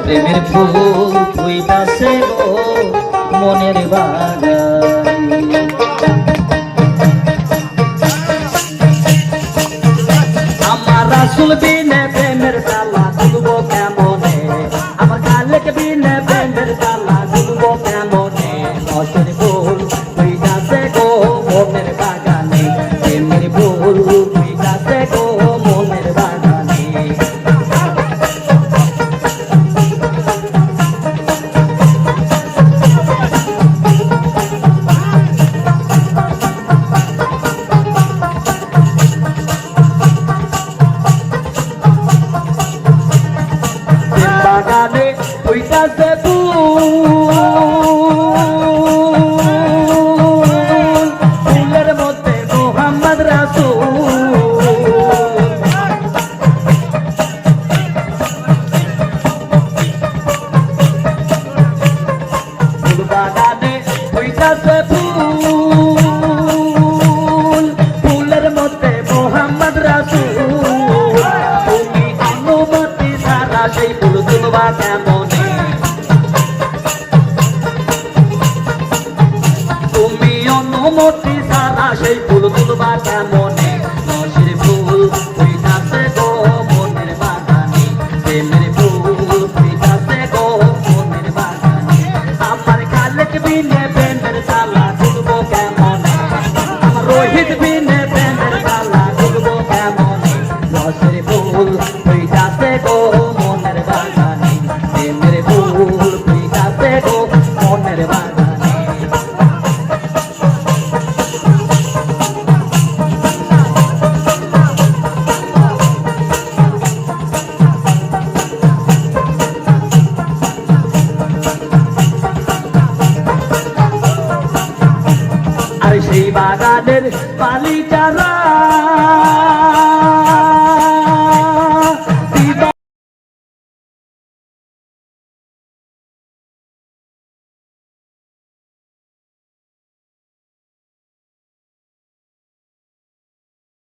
প্রেমের ফুল ফুইতাছে গো মনের বাগানে। আমার রাসূল বিনে প্রেমের তালা খুলবো কেমনে, আমার খালেক বিনে প্রেমের তালা খুলবো কেমনে। রসের ফুল ফুইতাছে গো মনের বাগানে, প্রেমের ফুল ফুইতাছে গো মনের বাগানে। বাগানে ফুইতাছে ফুলের মধ্যে মোহাম্মদ রাসূল। বাগানে ফুইতাছে ফুলের মধ্যে মোহাম্মদ রাসূল। তুমি অনুমতি ছাড়া সেই ফুল তুলবা কেমনে, তুমি অনুমতি ছাড়া সেই ফুল তুলবা কেমনে। রসের ফুল ফুইতাছে গো মনের বাগানে, প্রেমের ফুল ফুইতাছে গো মনের বাগানে। আমার খালেক বিনে প্রেমের তালা খুলবো কেমনে, আমার রোহিত বিনে প্রেমের তালা খুলবো কেমনে। রসের ফুল ফুইতাছে গো মনের বাগানে, প্রেমের ফুল ফুইতাছে গো মনের বাগানে। আর সেই বাগানের পালি চারা